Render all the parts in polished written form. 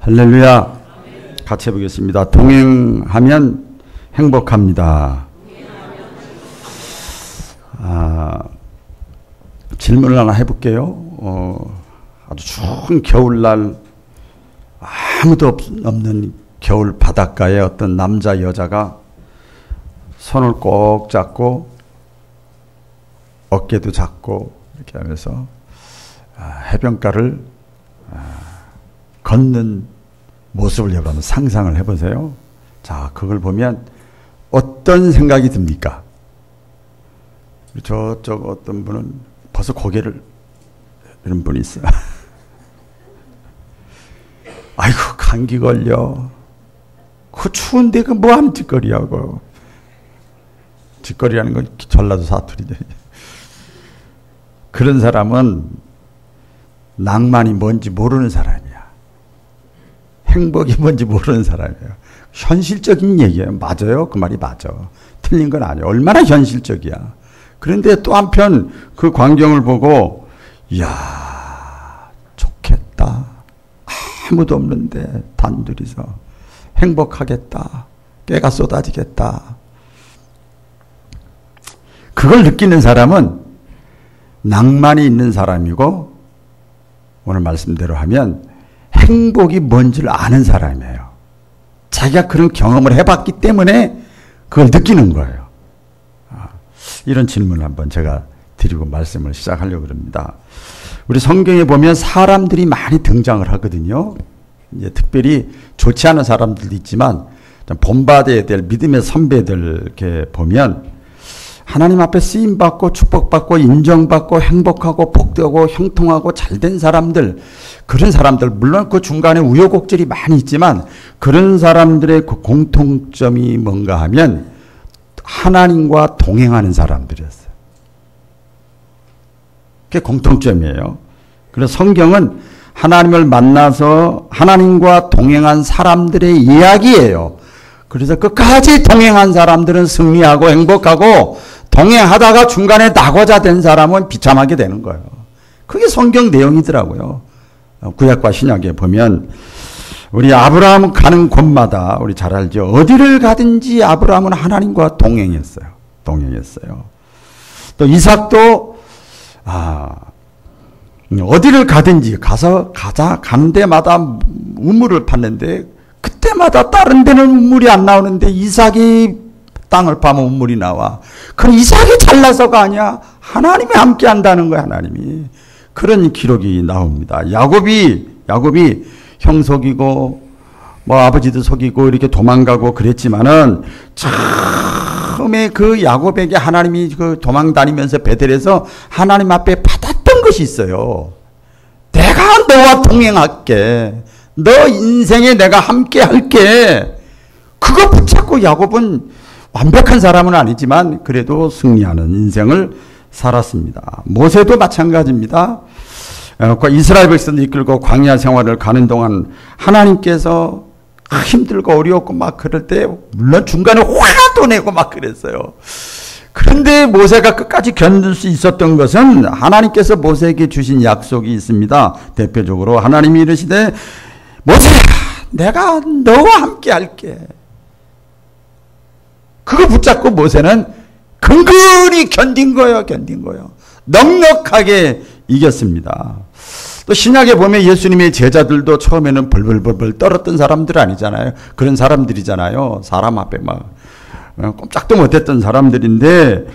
할렐루야. 같이 해보겠습니다. 동행하면 행복합니다. 질문을 하나 해볼게요. 아주 추운 겨울날 아무도 없는 겨울 바닷가에 어떤 남자 여자가 손을 꼭 잡고 어깨도 잡고 이렇게 하면서 해변가를 걷는 모습을 여러분 상상을 해보세요. 자, 그걸 보면 어떤 생각이 듭니까? 저쪽 어떤 분은 벌써 고개를 이런 분이 있어요. 아이고 감기 걸려. 그 추운데 그 뭐하는 짓거리하고. 짓거리라는 건 전라도 사투리죠. 그런 사람은 낭만이 뭔지 모르는 사람이야. 행복이 뭔지 모르는 사람이에요. 현실적인 얘기예요. 맞아요. 그 말이 맞아. 틀린 건 아니에요. 얼마나 현실적이야. 그런데 또 한편 그 광경을 보고 이야 좋겠다. 아무도 없는데 단둘이서 행복하겠다. 깨가 쏟아지겠다. 그걸 느끼는 사람은 낭만이 있는 사람이고 오늘 말씀대로 하면 행복이 뭔지를 아는 사람이에요. 자기가 그런 경험을 해봤기 때문에 그걸 느끼는 거예요. 이런 질문을 한번 제가 드리고 말씀을 시작하려고 합니다. 우리 성경에 보면 사람들이 많이 등장을 하거든요. 이제 특별히 좋지 않은 사람들도 있지만 본받아야 될 믿음의 선배들 이렇게 보면 하나님 앞에 쓰임받고 축복받고 인정받고 행복하고 복되고 형통하고 잘된 사람들, 그런 사람들, 물론 그 중간에 우여곡절이 많이 있지만 그런 사람들의 그 공통점이 뭔가 하면 하나님과 동행하는 사람들이었어요. 그게 공통점이에요. 그래서 성경은 하나님을 만나서 하나님과 동행한 사람들의 이야기예요. 그래서 끝까지 동행한 사람들은 승리하고 행복하고 동행하다가 중간에 나고자 된 사람은 비참하게 되는 거예요. 그게 성경 내용이더라고요. 구약과 신약에 보면 우리 아브라함 가는 곳마다 우리 잘 알죠. 어디를 가든지 아브라함은 하나님과 동행했어요. 또 이삭도 어디를 가든지 가는 데마다 우물을 팠는데 그때마다 다른 데는 우물이 안 나오는데 이삭이 땅을 파면 우물이 나와. 그럼 이삭이 잘나서가 아니야. 하나님이 함께 한다는 거야. 하나님이. 그런 기록이 나옵니다. 야곱이 형 속이고 뭐 아버지도 속이고 이렇게 도망가고 그랬지만은 처음에 그 야곱에게 하나님이 그 도망 다니면서 베델에서 하나님 앞에 받았던 것이 있어요. 내가 너와 동행할게. 너 인생에 내가 함께 할게. 그거 붙잡고 야곱은 완벽한 사람은 아니지만 그래도 승리하는 인생을 살았습니다. 모세도 마찬가지입니다. 이스라엘 백성들 이끌고 광야 생활을 가는 동안 하나님께서 힘들고 어려웠고 막 그럴 때 물론 중간에 화도 내고 막 그랬어요. 그런데 모세가 끝까지 견딜 수 있었던 것은 하나님께서 모세에게 주신 약속이 있습니다. 대표적으로 하나님이 이르시되 모세야 내가 너와 함께 할게. 그거 붙잡고 모세는 근근히 견딘 거예요. 넉넉하게 이겼습니다. 또 신약에 보면 예수님의 제자들도 처음에는 벌벌벌 떨었던 사람들 아니잖아요. 그런 사람들이잖아요. 사람 앞에 막 꼼짝도 못했던 사람들인데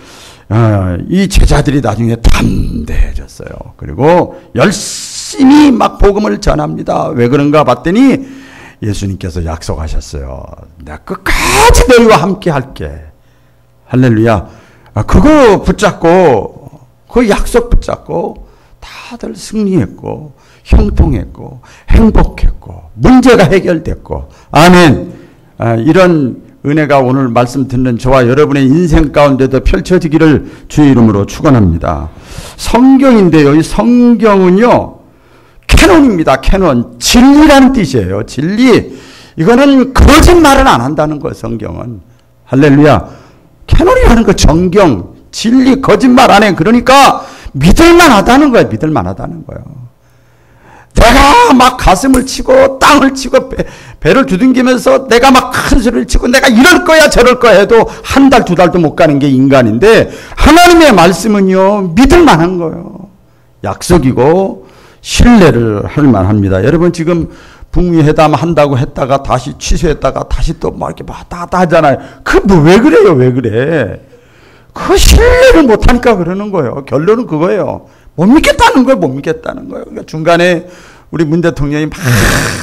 이 제자들이 나중에 담대해졌어요. 그리고 열심히 막 복음을 전합니다. 왜 그런가 봤더니 예수님께서 약속하셨어요. 내가 끝까지 너희와 함께 할게. 할렐루야. 그거 붙잡고 그 약속 붙잡고 다들 승리했고 형통했고 행복했고 문제가 해결됐고 아멘. 이런 은혜가 오늘 말씀 듣는 저와 여러분의 인생 가운데도 펼쳐지기를 주의 이름으로 축원합니다. 성경인데요. 이 성경은요. 캐논입니다. 캐논. 진리라는 뜻이에요. 진리. 이거는 거짓말은 안 한다는 거예요. 성경은. 할렐루야. 캐논이라는 거 정경. 진리. 거짓말 안 해. 그러니까 믿을만하다는 거예요. 내가 막 가슴을 치고 땅을 치고 배를 두둥기면서 내가 막 큰 소리를 치고 내가 이럴 거야 저럴 거야 해도 한 달, 두 달도 못 가는 게 인간인데 하나님의 말씀은요, 믿을 만한 거예요. 약속이고 신뢰를 할 만합니다. 여러분 지금 북미 회담 한다고 했다가 다시 취소했다가 다시 또 막 이렇게 왔다 갔다 하잖아요. 그 뭐 왜 그래요? 왜 그래? 그 신뢰를 못하니까 그러는 거예요. 결론은 그거예요. 못 믿겠다는 거예요. 못 믿겠다는 거예요. 그러니까 중간에 우리 문 대통령이 막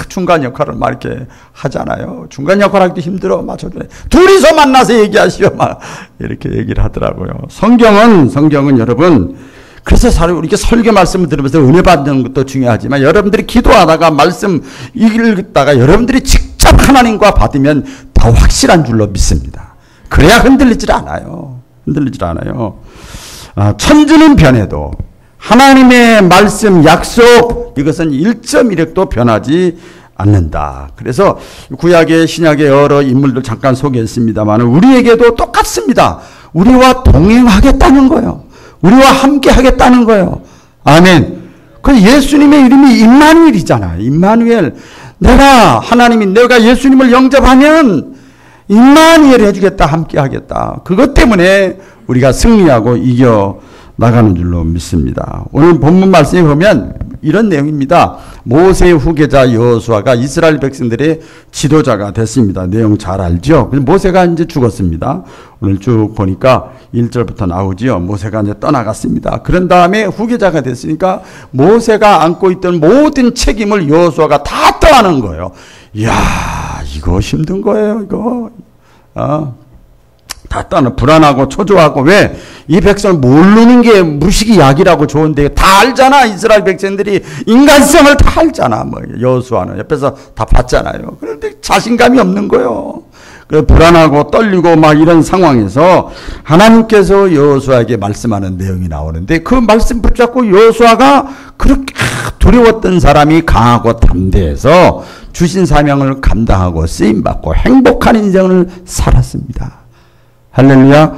중간 역할을 막 이렇게 하잖아요. 중간 역할 하기도 힘들어. 맞춰주네. 둘이서 만나서 얘기하시오. 막 이렇게 얘기를 하더라고요. 성경은 여러분, 그래서 이렇게 설교 말씀을 들으면서 은혜 받는 것도 중요하지만 여러분들이 기도하다가 말씀 읽다가 여러분들이 직접 하나님과 받으면 더 확실한 줄로 믿습니다. 그래야 흔들리질 않아요. 천지는 변해도 하나님의 말씀, 약속, 이것은 1.1획도 변하지 않는다. 그래서 구약의 신약의 여러 인물들 잠깐 소개했습니다만 우리에게도 똑같습니다. 우리와 동행하겠다는 거예요. 우리와 함께 하겠다는 거예요. 아멘. 그 예수님의 이름이 임마누엘이잖아요. 임마누엘. 내가 예수님을 영접하면 임마누엘 해주겠다, 함께 하겠다. 그것 때문에 우리가 승리하고 이겨 나가는 줄로 믿습니다. 오늘 본문 말씀에 보면 이런 내용입니다. 모세의 후계자 여호수아가 이스라엘 백성들의 지도자가 됐습니다. 내용 잘 알죠? 모세가 이제 죽었습니다. 오늘 쭉 보니까 1절부터 나오지요. 모세가 이제 떠나갔습니다. 그런 다음에 후계자가 됐으니까 모세가 안고 있던 모든 책임을 여호수아가 다 떠안은 거예요. 이야, 이거 힘든 거예요, 이거. 다 떠나 불안하고 초조하고 왜? 이 백성을 모르는 게 무식이 약이라고 좋은데 다 알잖아. 이스라엘 백성들이 인간성을 다 알잖아. 여호수아는 옆에서 다 봤잖아요. 그런데 자신감이 없는 거예요. 불안하고 떨리고 막 이런 상황에서 하나님께서 여호수아에게 말씀하는 내용이 나오는데 그 말씀 붙잡고 여호수아가 그렇게 두려웠던 사람이 강하고 담대해서 주신 사명을 감당하고 쓰임받고 행복한 인생을 살았습니다. 할렐루야.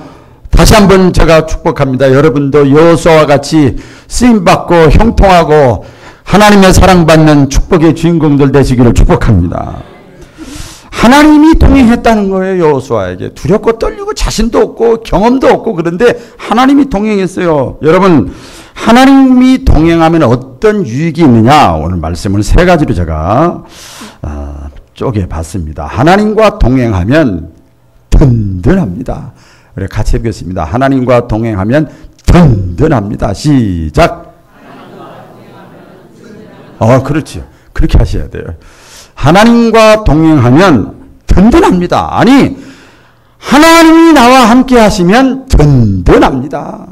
다시 한번 제가 축복합니다. 여러분도 여호수아와 같이 쓰임받고 형통하고 하나님의 사랑받는 축복의 주인공들 되시기를 축복합니다. 하나님이 동행했다는 거예요. 여호수아에게 두렵고 떨리고 자신도 없고 경험도 없고 그런데 하나님이 동행했어요. 여러분, 하나님이 동행하면 어떤 유익이 있느냐, 오늘 말씀을 세 가지로 제가 쪼개봤습니다. 하나님과 동행하면 든든합니다. 우리 같이 해보겠습니다. 하나님과 동행하면 든든합니다. 시작. 그렇죠. 그렇게 하셔야 돼요. 하나님과 동행하면 든든합니다. 아니, 하나님이 나와 함께 하시면 든든합니다.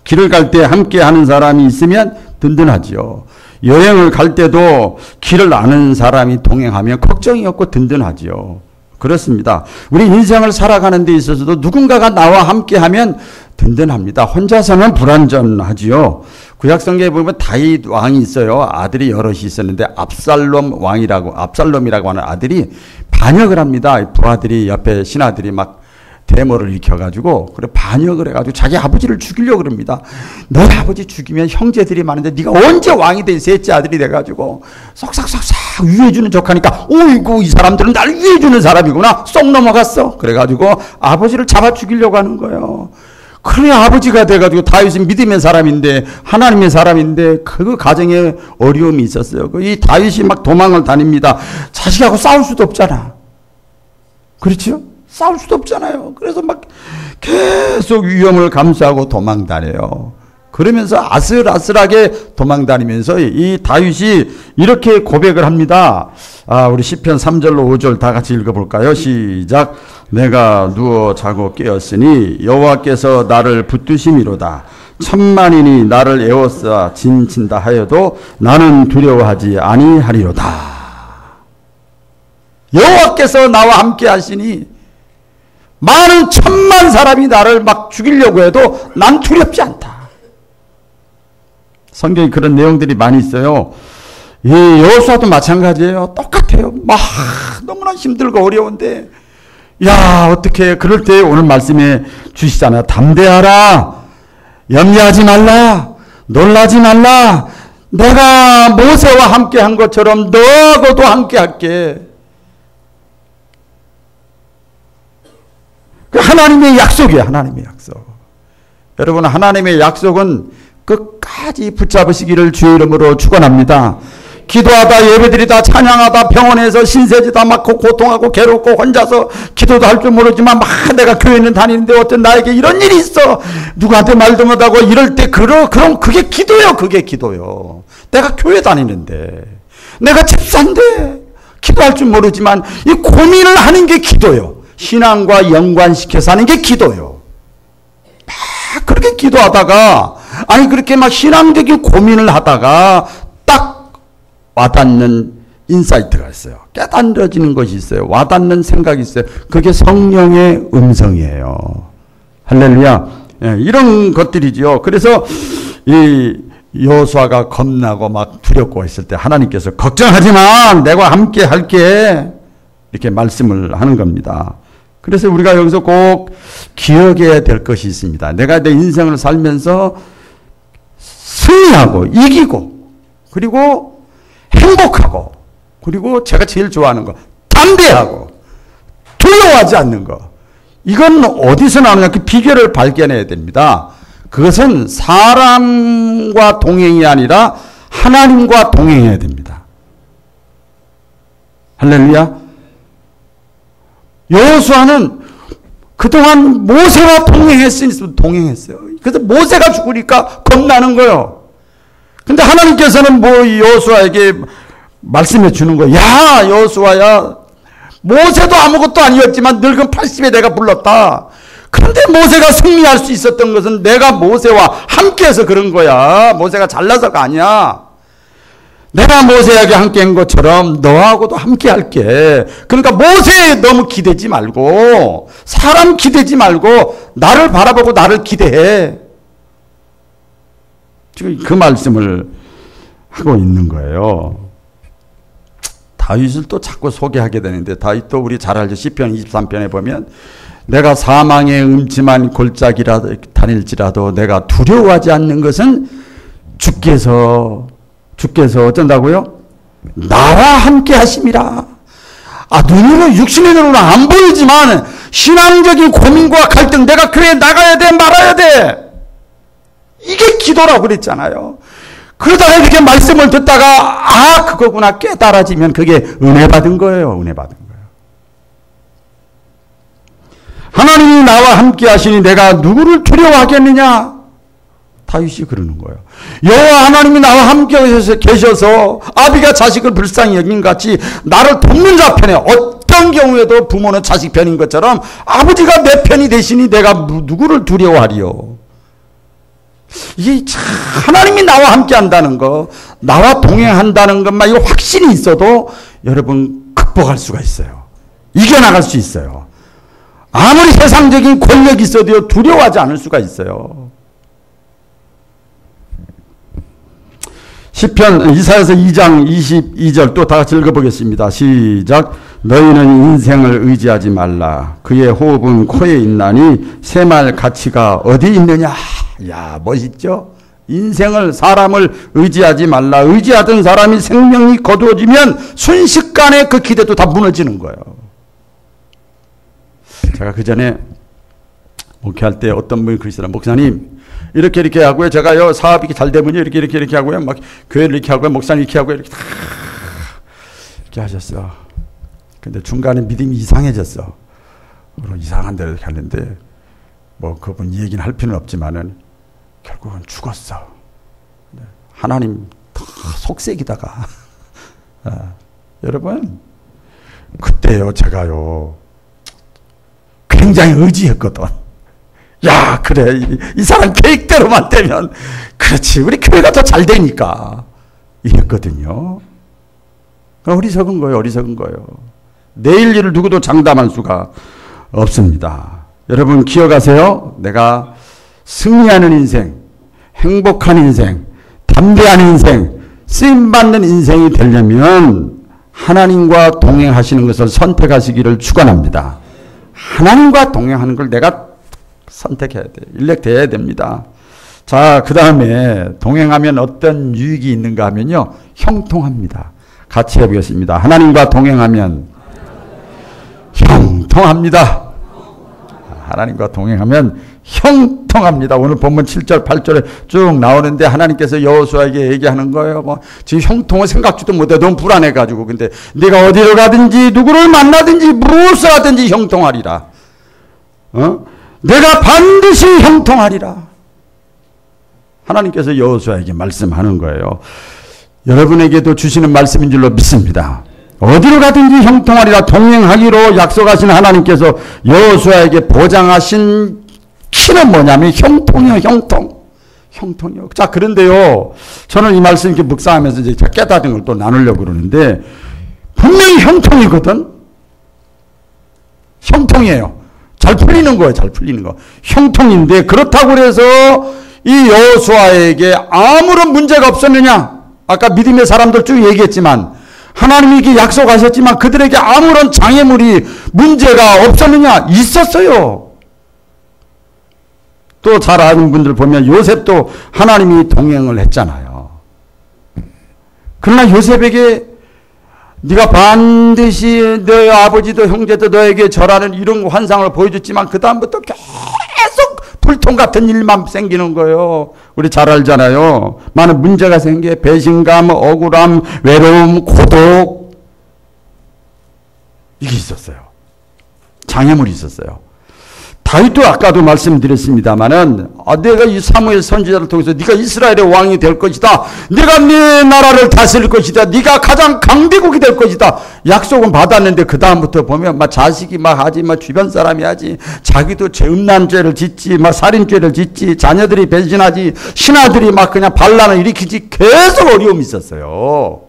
길을 갈 때 함께 하는 사람이 있으면 든든하지요. 여행을 갈 때도 길을 아는 사람이 동행하면 걱정이 없고 든든하지요. 그렇습니다. 우리 인생을 살아가는 데 있어서도 누군가가 나와 함께 하면 든든합니다. 혼자서는 불안전하지요. 구약성경에 보면 다윗 왕이 있어요. 아들이 여럿이 있었는데 압살롬이라고 하는 아들이 반역을 합니다. 부하들이 옆에 신하들이 막 데모를 일으켜가지고 그래 반역을 해가지고 자기 아버지를 죽이려고 그럽니다. 너 아버지 죽이면 형제들이 많은데 네가 언제 왕이 돼? 셋째 아들이 돼가지고 쏙싹 위해주는 척하니까 오이고 이 사람들은 날 위해주는 사람이구나 쏙 넘어갔어. 그래가지고 아버지를 잡아 죽이려고 하는 거예요. 그래 아버지가 돼가지고 다윗은 믿음의 사람인데 하나님의 사람인데 그 가정에 어려움이 있었어요. 이 다윗이 막 도망을 다닙니다. 자식하고 싸울 수도 없잖아. 그렇죠? 싸울 수도 없잖아요. 그래서 막 계속 위험을 감수하고 도망 다녀요. 그러면서 아슬아슬하게 도망 다니면서 이 다윗이 이렇게 고백을 합니다. 우리 시편 3절로 5절 다 같이 읽어볼까요? 시작. 내가 누워 자고 깨었으니 여호와께서 나를 붙드심이로다. 천만인이 나를 에워싸 진친다 하여도 나는 두려워하지 아니하리로다. 여호와께서 나와 함께 하시니 많은 천만 사람이 나를 막 죽이려고 해도 난 두렵지 않다. 성경에 그런 내용들이 많이 있어요. 이 여호수아도 마찬가지예요. 똑같아요. 막 너무나 힘들고 어려운데 야 어떻게 그럴 때 오늘 말씀에 주시잖아요. 담대하라. 염려하지 말라. 놀라지 말라. 내가 모세와 함께 한 것처럼 너하고도 함께 할게. 하나님의 약속이에요. 하나님의 약속. 여러분, 하나님의 약속은 끝까지 붙잡으시기를 주의 이름으로 축원합니다. 기도하다 예배드리다 찬양하다 병원에서 신세지다 막 고통하고 괴롭고 혼자서 기도도 할 줄 모르지만 막 내가 교회는 다니는데 어떤 나에게 이런 일이 있어. 누구한테 말도 못하고 이럴 때 그럼 그게 기도요. 그게 기도요. 내가 교회 다니는데 내가 집사인데 기도할 줄 모르지만 이 고민을 하는 게 기도요. 신앙과 연관시켜서 하는 게 기도요. 막 그렇게 기도하다가 그렇게 막 신앙적인 고민을 하다가 딱 와닿는 인사이트가 있어요. 깨달아지는 것이 있어요. 와닿는 생각이 있어요. 그게 성령의 음성이에요. 할렐루야. 예, 이런 것들이지요. 그래서 이 여호수아가 겁나고 막 두렵고 했을 때 하나님께서 걱정하지 마. 내가 함께 할게. 이렇게 말씀을 하는 겁니다. 그래서 우리가 여기서 꼭 기억해야 될 것이 있습니다. 내가 내 인생을 살면서 승리하고 이기고 그리고 행복하고 그리고 제가 제일 좋아하는 거 담대하고 두려워하지 않는 거. 이건 어디서 나오느냐. 그 비결을 발견해야 됩니다. 그것은 사람과 동행이 아니라 하나님과 동행해야 됩니다. 할렐루야. 여호수아는 그동안 모세와 동행했어요. 그래서 모세가 죽으니까 겁나는 거예요. 근데 하나님께서는 여호수아에게 말씀해 주는 거예요. 야, 여호수아야, 모세도 아무것도 아니었지만 늙은 80에 내가 불렀다. 그런데 모세가 승리할 수 있었던 것은 내가 모세와 함께해서 그런 거야. 모세가 잘나서가 아니야. 내가 모세에게 함께 한 것처럼 너하고도 함께 할게. 그러니까 모세에 너무 기대지 말고 사람 기대지 말고 나를 바라보고 나를 기대해. 지금 그 말씀을 하고 있는 거예요. 다윗을 또 자꾸 소개하게 되는데 다윗도 우리 잘 알죠. 시편 23편에 보면 내가 사망의 음침한 골짜기라 다닐지라도 내가 두려워하지 않는 것은 주께서 어쩐다고요? 나와 함께 하심이라. 눈으로 육신의 눈으로 안 보이지만 신앙적인 고민과 갈등, 내가 교회에 나가야 돼 말아야 돼. 이게 기도라고 그랬잖아요. 그러다가 이렇게 말씀을 듣다가 그거구나 깨달아지면 그게 은혜 받은 거예요. 은혜 받은 거예요. 하나님이 나와 함께 하시니 내가 누구를 두려워하겠느냐? 다윗이 그러는 거예요. 여호와 하나님이 나와 함께 계셔서 아비가 자식을 불쌍히 여긴 같이 나를 돕는 자 편에, 어떤 경우에도 부모는 자식 편인 것처럼 아버지가 내 편이 되시니 내가 누구를 두려워하리요. 이게 참 하나님이 나와 함께 한다는 거, 나와 동행한다는 것만 이거 확신이 있어도 여러분 극복할 수가 있어요. 이겨나갈 수 있어요. 아무리 세상적인 권력이 있어도 두려워하지 않을 수가 있어요. 시편 이사야서 2장 22절 또 다 같이 읽어보겠습니다. 시작. 너희는 인생을 의지하지 말라. 그의 호흡은 코에 있나니 새말 가치가 어디 있느냐. 야, 멋있죠? 인생을, 사람을 의지하지 말라. 의지하던 사람이 생명이 거두어지면 순식간에 그 기대도 다 무너지는 거예요. 제가 그 전에 목회할 때 어떤 분이 그러시더라고요. 목사님, 이렇게 하고요. 제가요, 사업이 잘 되면요. 이렇게 하고요. 막 교회를 이렇게 하고요. 목사님 이렇게 하고요. 이렇게 다 이렇게 하셨어. 근데 중간에 믿음이 이상해졌어. 이상한 데로 이렇게 하는데, 그분 얘기는 할 필요는 없지만은, 결국은 죽었어. 하나님 다 속색이다가. 여러분, 그때요, 제가요, 굉장히 의지했거든. 야, 그래. 이 사람 계획대로만 되면, 그렇지. 우리 교회가 더 잘 되니까. 이랬거든요. 어리석은 거예요. 내일 일을 누구도 장담할 수가 없습니다. 여러분, 기억하세요. 내가 승리하는 인생, 행복한 인생, 담대한 인생, 쓰임받는 인생이 되려면 하나님과 동행하시는 것을 선택하시기를 축원합니다. 하나님과 동행하는 걸 내가 선택해야 돼요. 일렉돼야 됩니다. 자, 그 다음에 동행하면 어떤 유익이 있는가 하면요. 형통합니다. 같이 해보겠습니다. 하나님과 동행하면 형통합니다. 하나님과 동행하면 형통합니다. 오늘 본문 7절, 8절에 쭉 나오는데 하나님께서 여호수아에게 얘기하는 거예요. 뭐 지금 형통을 생각지도 못해. 너무 불안해가지고. 근데 네가 어디로 가든지 누구를 만나든지 무엇을 하든지 형통하리라. 내가 반드시 형통하리라. 하나님께서 여호수아에게 말씀하는 거예요. 여러분에게도 주시는 말씀인 줄로 믿습니다. 어디로 가든지 형통하리라. 동행하기로 약속하신 하나님께서 여호수아에게 보장하신 키는 뭐냐면 형통이요, 형통이요. 자, 그런데요, 저는 이 말씀 이렇게 묵상하면서 이제 깨닫은 걸 또 나누려고 그러는데, 분명히 형통이거든? 형통이에요. 잘 풀리는 거예요, 잘 풀리는 거. 형통인데, 그렇다고 해서 이 여호수아에게 아무런 문제가 없었느냐? 아까 믿음의 사람들 쭉 얘기했지만, 하나님이 이렇게 약속하셨지만 그들에게 아무런 장애물이 문제가 없었느냐? 있었어요. 또 잘 아는 분들 보면 요셉도 하나님이 동행을 했잖아요. 그러나 요셉에게 네가 반드시 너의 아버지도 형제도 너에게 절하는 이런 환상을 보여줬지만 그 다음부터 계속 불통 같은 일만 생기는 거예요. 우리 잘 알잖아요. 많은 문제가 생겨. 배신감, 억울함, 외로움, 고독. 이게 있었어요. 장애물이 있었어요. 다윗도 아까도 말씀드렸습니다마는 내가 이 사무엘 선지자를 통해서 네가 이스라엘의 왕이 될 것이다. 네가 네 나라를 다스릴 것이다. 네가 가장 강대국이 될 것이다. 약속은 받았는데 그 다음부터 보면 막 자식이 막 하지, 막 주변 사람이 하지, 자기도 음란죄를 짓지, 막 살인죄를 짓지, 자녀들이 배신하지, 신하들이 막 그냥 반란을 일으키지. 계속 어려움이 있었어요.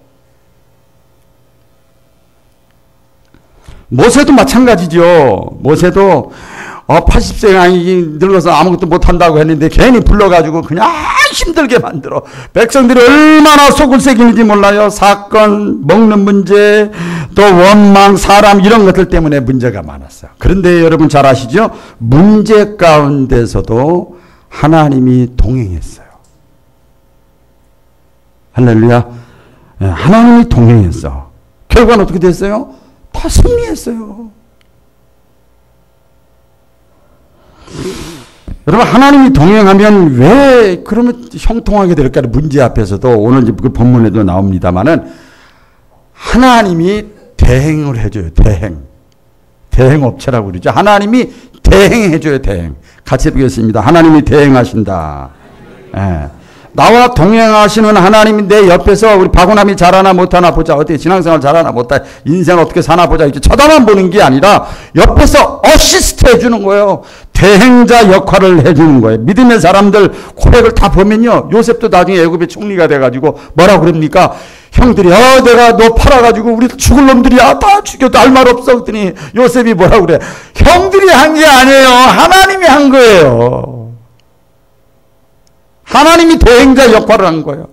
모세도 마찬가지죠. 모세도 80세가 늙어서 아무것도 못한다고 했는데 괜히 불러가지고 그냥 힘들게 만들어. 백성들이 얼마나 속을 새기는지 몰라요. 사건, 먹는 문제, 또 원망, 사람 이런 것들 때문에 문제가 많았어요. 그런데 여러분 잘 아시죠? 문제 가운데서도 하나님이 동행했어요. 할렐루야. 하나님이 동행했어. 결과는 어떻게 됐어요? 다 승리했어요. 여러분, 하나님이 동행하면 왜 그러면 형통하게 될까? 문제 앞에서도 오늘 그 본문에도 나옵니다만은 하나님이 대행을 해줘요. 대행업체라고 그러죠. 하나님이 대행해줘요. 대행. 같이 해보겠습니다. 하나님이 대행하신다. 예. 나와 동행하시는 하나님이 내 옆에서 우리 박우남이 잘하나 못하나 보자. 어떻게 신앙생활 잘하나 못하나 인생을 어떻게 사나 보자. 이렇게 쳐다만 보는 게 아니라 옆에서 어시스트 해주는 거예요. 대행자 역할을 해주는 거예요. 믿음의 사람들 고백을 다 보면요. 요셉도 나중에 애굽의 총리가 돼가지고 뭐라고 그럽니까? 형들이 내가 너 팔아가지고 우리 죽을 놈들이야. 다 죽여도 할 말 없어. 그랬더니 요셉이 뭐라고 그래? 형들이 한 게 아니에요. 하나님이 한 거예요. 하나님이 대행자 역할을 한 거예요.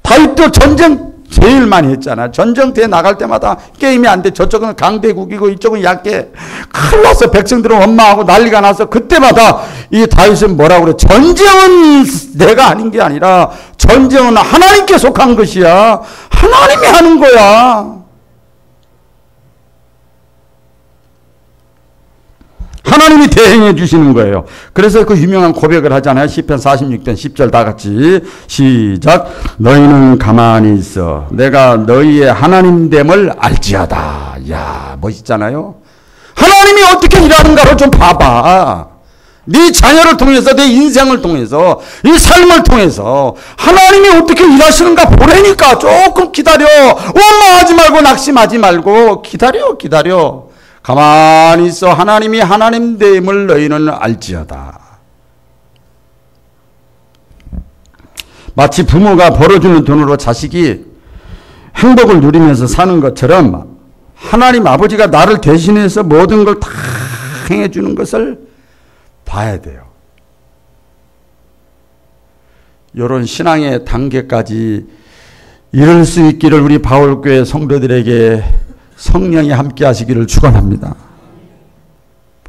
다윗도 전쟁 제일 많이 했잖아. 전쟁터에 나갈 때마다 게임이 안 돼. 저쪽은 강대국이고 이쪽은 약해. 큰일 났어. 백성들은 원망하고 난리가 나서 그때마다 이 다윗은 뭐라고 그래? 전쟁은 내가 아닌 게 아니라 전쟁은 하나님께 속한 것이야. 하나님이 하는 거야. 하나님이 대행해 주시는 거예요. 그래서 그 유명한 고백을 하잖아요. 시편 46편 10절 다 같이 시작. 너희는 가만히 있어. 내가 너희의 하나님됨을 알지어다. 야, 멋있잖아요. 하나님이 어떻게 일하는가를 좀 봐봐. 네 자녀를 통해서, 내 인생을 통해서, 이 삶을 통해서 하나님이 어떻게 일하시는가 보라니까. 조금 기다려. 원망하지 말고 낙심하지 말고 기다려. 가만히 있어. 하나님이 하나님됨을 너희는 알지어다. 마치 부모가 벌어주는 돈으로 자식이 행복을 누리면서 사는 것처럼 하나님 아버지가 나를 대신해서 모든 걸 다 행해주는 것을 봐야 돼요. 이런 신앙의 단계까지 이룰 수 있기를 우리 바울교회 성도들에게 성령이 함께 하시기를 축원합니다.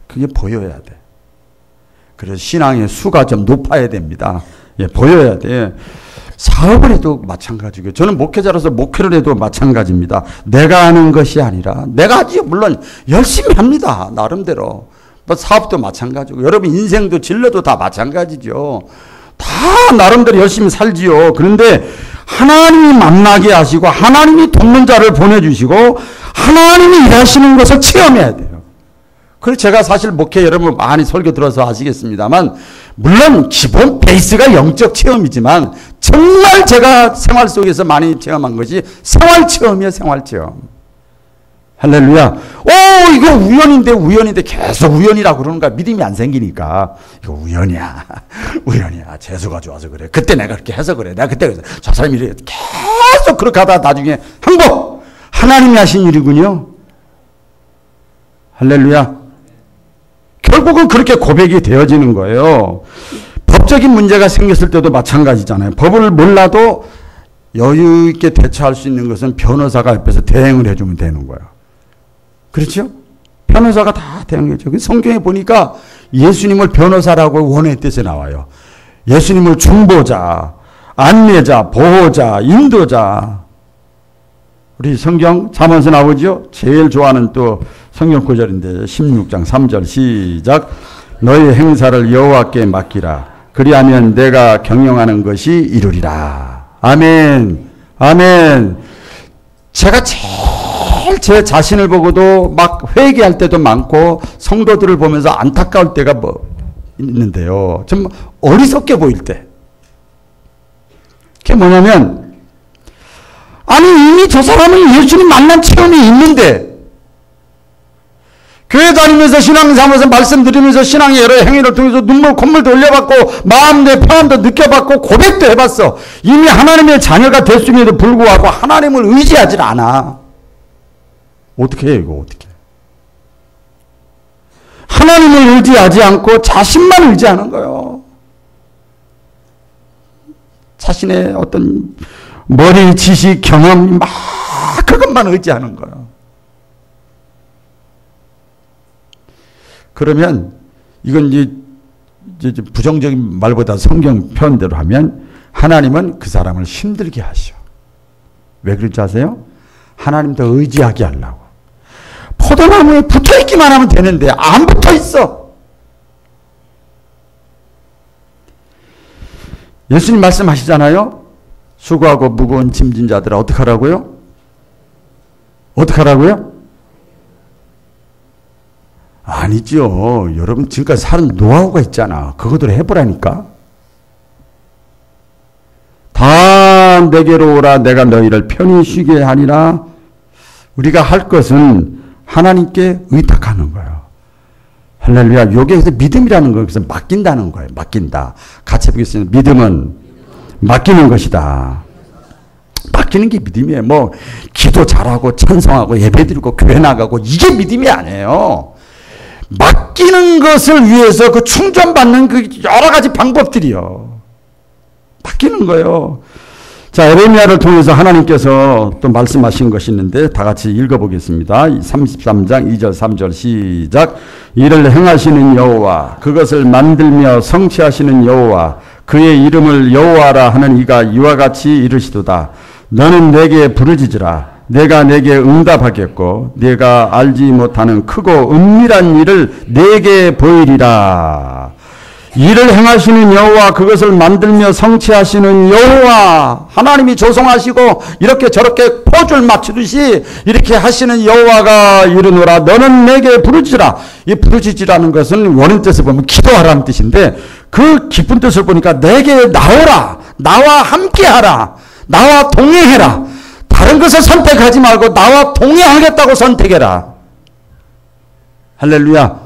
그게 보여야 돼. 그래서 신앙의 수가 좀 높아야 됩니다. 예, 보여야 돼. 사업을 해도 마찬가지고요. 저는 목회자로서 목회를 해도 마찬가지입니다. 내가 하는 것이 아니라 내가 하지요. 물론 열심히 합니다. 나름대로. 사업도 마찬가지고 여러분 인생도 진로도 다 마찬가지죠. 다 나름대로 열심히 살지요. 그런데 하나님이 만나게 하시고 하나님이 돕는 자를 보내주시고 하나님이 일하시는 것을 체험해야 돼요. 그래서 제가 사실 목회 여러분 많이 설교 들어서 아시겠습니다만 물론 기본 베이스가 영적 체험이지만 정말 제가 생활 속에서 많이 체험한 것이 생활 체험이에요. 생활 체험. 할렐루야. 이거 우연인데 계속 우연이라고 그러는 거야. 믿음이 안 생기니까. 이거 우연이야. 우연이야. 재수가 좋아서 그래. 그때 내가 그렇게 해서 그래. 내가 그때 저 사람이 이래. 계속 그렇게 하다 나중에 항복! 하나님이 하신 일이군요. 할렐루야. 결국은 그렇게 고백이 되어지는 거예요. 법적인 문제가 생겼을 때도 마찬가지잖아요. 법을 몰라도 여유 있게 대처할 수 있는 것은 변호사가 옆에서 대행을 해주면 되는 거예요. 그렇죠? 변호사가 다 대응해줘. 성경에 보니까 예수님을 변호사라고 원어의 뜻에 나와요. 예수님을 중보자, 안내자, 보호자, 인도자. 우리 성경 잠언서 나오죠? 제일 좋아하는 또 성경 구절인데 16장 3절 시작. 너희 행사를 여호와께 맡기라. 그리하면 내가 경영하는 것이 이루리라. 아멘. 아멘. 제가 제일 제 자신을 보고도 막 회개할 때도 많고 성도들을 보면서 안타까울 때가 있는데요. 좀 어리석게 보일 때. 그게 뭐냐면 아니 이미 저 사람은 예수님 만난 체험이 있는데 교회 다니면서 신앙생활에서 말씀드리면서 신앙의 여러 행위를 통해서 눈물 콧물도 흘려봤고 마음의 평안도 느껴봤고 고백도 해봤어. 이미 하나님의 자녀가 됐음에도 불구하고 하나님을 의지하지 않아. 어떻게 해요 이거 어떻게. 하나님을 의지하지 않고 자신만 의지하는 거예요. 자신의 어떤 머리, 지식, 경험 막 그것만 의지하는 거예요. 그러면 이건 이제 부정적인 말보다 성경 표현대로 하면 하나님은 그 사람을 힘들게 하셔. 왜 그럴지 아세요? 하나님 더 의지하게 하려고. 포도나무에 붙어있기만 하면 되는데 안 붙어있어. 예수님 말씀하시잖아요. 수고하고 무거운 짐진 자들아 어떻게 하라고요? 어떻게 하라고요? 아니죠. 여러분 지금까지 사는 노하우가 있잖아. 그것대로 해보라니까. 다 내게로 오라. 내가 너희를 편히 쉬게 하리라. 우리가 할 것은 하나님께 의탁하는 거예요. 할렐루야. 여기에서 믿음이라는 것은 맡긴다는 거예요. 맡긴다. 같이 해보겠습니다. 믿음은 맡기는 것이다. 맡기는 게 믿음이에요. 뭐 기도 잘하고 찬송하고 예배드리고 교회 나가고 이게 믿음이 아니에요. 맡기는 것을 위해서 그 충전받는 그 여러 가지 방법들이요. 맡기는 거예요. 자, 에레미야를 통해서 하나님께서 또 말씀하신 것이 있는데 다 같이 읽어보겠습니다. 33장 2절 3절 시작. 이를 행하시는 여호와 그것을 만들며 성취하시는 여호와 그의 이름을 여호와라 하는 이가 이와 같이 이르시도다. 너는 내게 부르짖으라. 내가 내게 응답하겠고 내가 알지 못하는 크고 은밀한 일을 내게 보이리라. 일을 행하시는 여호와 그것을 만들며 성취하시는 여호와 하나님이 조성하시고 이렇게 저렇게 포줄 맞추듯이 이렇게 하시는 여호와가 이르노라. 너는 내게 부르짖으라. 이 부르짖으라는 것은 원인 뜻을 보면 기도하라는 뜻인데 그 깊은 뜻을 보니까 내게 나오라. 나와 함께하라. 나와 동행해라. 다른 것을 선택하지 말고 나와 동행하겠다고 선택해라. 할렐루야.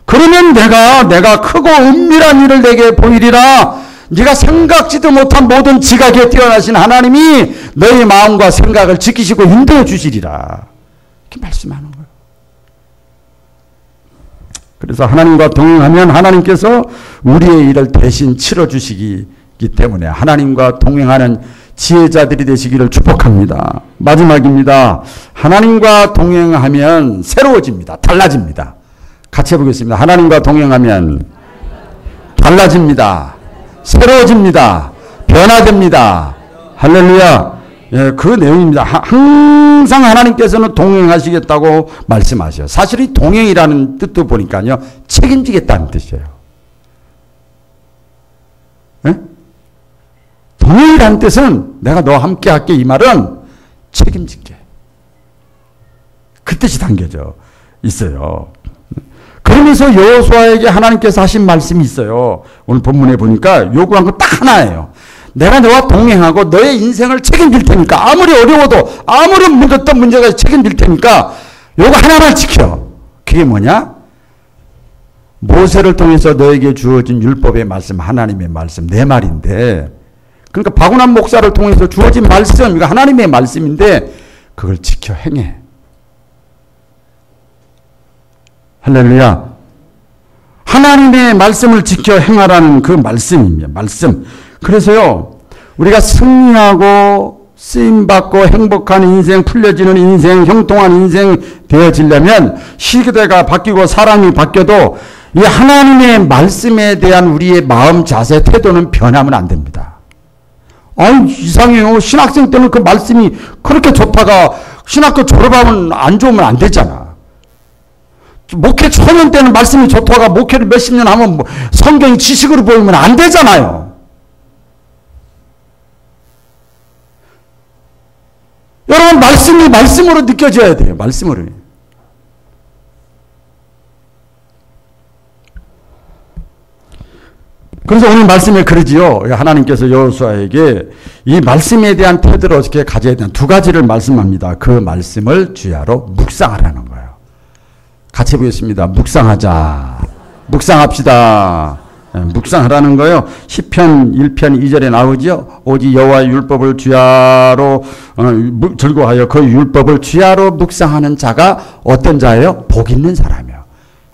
그러면 내가 크고 은밀한 일을 내게 보이리라. 네가 생각지도 못한 모든 지각에 뛰어나신 하나님이 너의 마음과 생각을 지키시고 인도해 주시리라. 이렇게 말씀하는 거예요. 그래서 하나님과 동행하면 하나님께서 우리의 일을 대신 치러주시기 때문에 하나님과 동행하는 지혜자들이 되시기를 축복합니다. 마지막입니다. 하나님과 동행하면 새로워집니다. 달라집니다. 같이 해보겠습니다. 하나님과 동행하면 달라집니다. 새로워집니다. 변화됩니다. 할렐루야. 예, 그 내용입니다. 항상 하나님께서는 동행하시겠다고 말씀하셔요. 사실 이 동행이라는 뜻도 보니까요, 책임지겠다는 뜻이에요. 예? 동행이라는 뜻은 내가 너와 함께 할게, 이 말은 책임질게. 그 뜻이 담겨져 있어요. 그러면서 여호수아에게 하나님께서 하신 말씀이 있어요. 오늘 본문에 보니까 요구한 거 딱 하나예요. 내가 너와 동행하고 너의 인생을 책임질 테니까, 아무리 어려워도 아무리 어떤 문제가 책임질 테니까 요거 하나만 지켜. 그게 뭐냐? 모세를 통해서 너에게 주어진 율법의 말씀, 하나님의 말씀, 내 말인데, 그러니까 박운환 목사를 통해서 주어진 말씀, 이거 하나님의 말씀인데 그걸 지켜 행해. 할렐루야. 하나님의 말씀을 지켜 행하라는 그 말씀입니다. 말씀. 그래서요, 우리가 승리하고 쓰임받고 행복한 인생, 풀려지는 인생, 형통한 인생 되어지려면 시대가 바뀌고 사람이 바뀌어도 이 하나님의 말씀에 대한 우리의 마음, 자세, 태도는 변하면 안 됩니다. 아니, 이상해요. 신학생 때는 그 말씀이 그렇게 좋다가 신학교 졸업하면 안 좋으면 안 되잖아. 목회 초년 때는 말씀이 좋다가 목회를 몇십 년 하면 뭐 성경이 지식으로 보이면 안 되잖아요. 여러분, 말씀이 말씀으로 느껴져야 돼요. 말씀으로. 그래서 오늘 말씀에 그러지요. 하나님께서 여호수아에게 이 말씀에 대한 태도를 어떻게 가져야 되나 두 가지를 말씀합니다. 그 말씀을 주야로 묵상하라는 거예요. 같이 해보겠습니다. 묵상하자. 묵상합시다. 묵상하라는 거예요. 시편 1편 2절에 나오죠. 오직 여호와의 율법을 주야로 즐거워하여 그 율법을 주야로 묵상하는 자가 어떤 자예요? 복 있는 사람이요.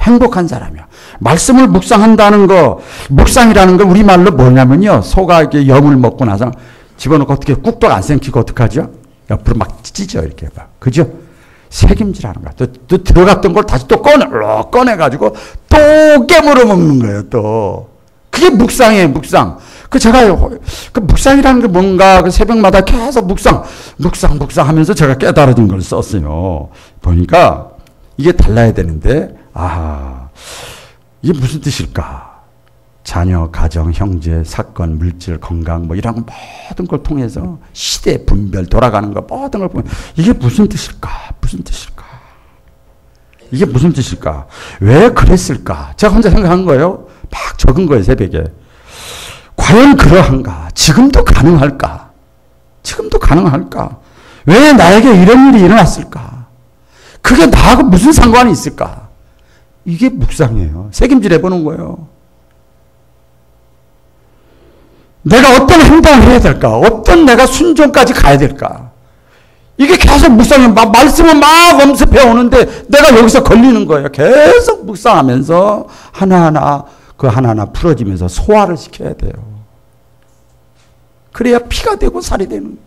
행복한 사람이요. 말씀을 묵상한다는 거, 묵상이라는 건 우리말로 뭐냐면요, 소가 이렇게 염을 먹고 나서 집어넣고 어떻게 꾹떡 안 생기고 어떡하죠? 옆으로 막 찢죠. 이렇게 봐. 그죠? 책임지라는 거야. 또 들어갔던 걸 다시 또 꺼내가지고 또 깨물어 먹는 거예요, 또. 그게 묵상이에요, 묵상. 그 묵상이라는 게 뭔가 그 새벽마다 계속 묵상 하면서 제가 깨달아진 걸 썼어요. 보니까 이게 달라야 되는데, 이게 무슨 뜻일까? 자녀, 가정, 형제, 사건, 물질, 건강, 뭐 이런 모든 걸 통해서 시대, 분별, 돌아가는 거 모든 걸 보면 이게 무슨 뜻일까? 무슨 뜻일까? 이게 무슨 뜻일까? 왜 그랬을까? 제가 혼자 생각한 거예요. 막 적은 거예요, 새벽에. 과연 그러한가? 지금도 가능할까? 지금도 가능할까? 왜 나에게 이런 일이 일어났을까? 그게 나하고 무슨 상관이 있을까? 이게 묵상이에요. 책임질 해보는 거예요. 내가 어떤 행동을 해야 될까? 어떤 내가 순종까지 가야 될까? 이게 계속 묵상해. 말씀을 막 엄습해 오는데 내가 여기서 걸리는 거예요. 계속 묵상하면서 하나하나 풀어지면서 소화를 시켜야 돼요. 그래야 피가 되고 살이 되는 거예요.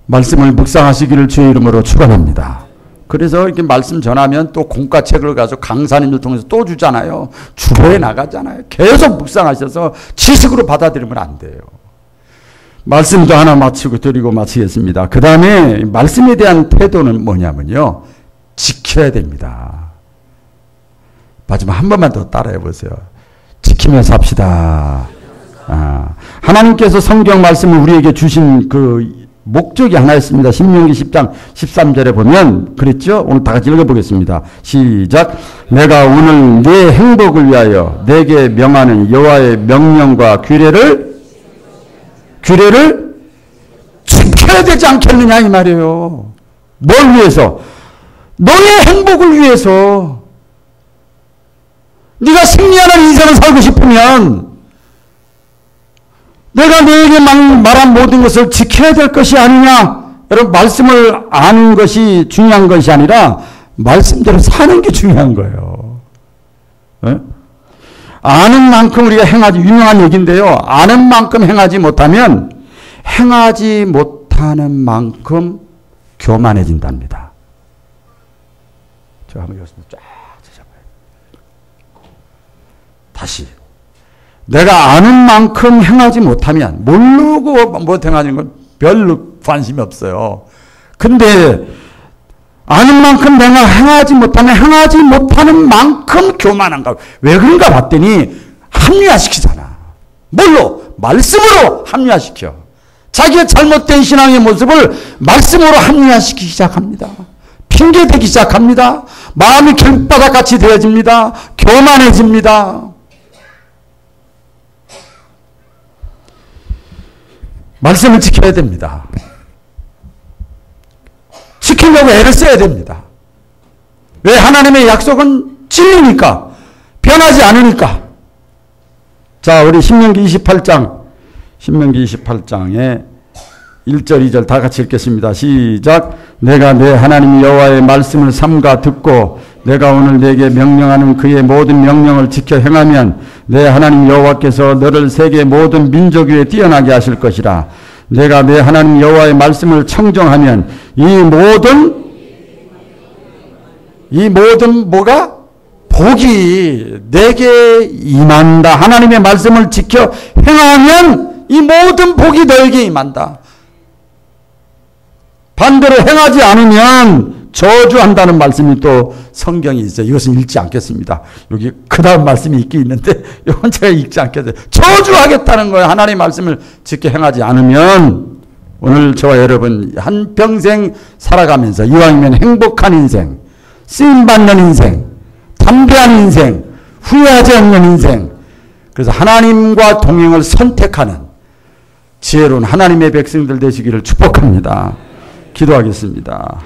말씀을 묵상하시기를 주의 이름으로 축원합니다. 그래서 이렇게 말씀 전하면 또 공과책을 가서 강사님들 통해서 또 주잖아요. 주보에 나가잖아요. 계속 묵상하셔서 지식으로 받아들이면 안 돼요. 말씀도 하나 드리고 마치겠습니다. 그 다음에 말씀에 대한 태도는 뭐냐면요, 지켜야 됩니다. 마지막 한 번만 더 따라해 보세요. 지키면서 삽시다. 하나님께서 성경 말씀을 우리에게 주신 그 목적이 하나 있습니다. 신명기 10장 13절에 보면 그랬죠? 오늘 다 같이 읽어보겠습니다. 시작. 내가 오늘 네 행복을 위하여 내게 명하는 여호와의 명령과 규례를 지켜야 되지 않겠느냐 이 말이에요. 뭘 위해서? 너의 행복을 위해서. 네가 승리하는 인생을 살고 싶으면 내가 너에게 말한 모든 것을 지켜야 될 것이 아니냐. 여러분, 말씀을 아는 것이 중요한 것이 아니라 말씀대로 사는 게 중요한 거예요. 네? 아는 만큼 우리가 행하지, 유명한 얘기인데요. 아는 만큼 행하지 못하면 행하지 못하는 만큼 교만해진답니다. 저 한번 이렇습니다. 쫙 찾아봐요. 다시. 내가 아는 만큼 행하지 못하면, 모르고 못 행하는 건 별로 관심이 없어요. 근데, 아는 만큼 내가 행하지 못하면 행하지 못하는 만큼 교만한가. 왜 그런가 봤더니, 합리화시키잖아. 뭘로? 말씀으로 합리화시켜. 자기의 잘못된 신앙의 모습을 말씀으로 합리화시키기 시작합니다. 핑계대기 시작합니다. 마음이 길바닥같이 되어집니다. 교만해집니다. 말씀을 지켜야 됩니다. 지키려고 애를 써야 됩니다. 왜? 하나님의 약속은 진리니까. 변하지 않으니까. 자, 우리 신명기 28장에 1절, 2절 다 같이 읽겠습니다. 시작. 내가 내 하나님 여호와의 말씀을 삼가 듣고 내가 오늘 내게 명령하는 그의 모든 명령을 지켜 행하면 내 하나님 여호와께서 너를 세계 모든 민족 위에 뛰어나게 하실 것이라. 내가 내 하나님 여호와의 말씀을 청정하면 이 모든 뭐가? 복이 내게 임한다. 하나님의 말씀을 지켜 행하면 이 모든 복이 너에게 임한다. 반대로 행하지 않으면 저주한다는 말씀이 또 성경에 있어요. 이것은 읽지 않겠습니다. 여기 그 다음 말씀이 있긴 있는데 이건 제가 읽지 않겠어요. 저주하겠다는 거예요. 하나님의 말씀을 지켜 행하지 않으면. 오늘 저와 여러분 한평생 살아가면서 이왕이면 행복한 인생, 쓰임받는 인생, 담대한 인생, 후회하지 않는 인생, 그래서 하나님과 동행을 선택하는 지혜로운 하나님의 백성들 되시기를 축복합니다. 기도하겠습니다.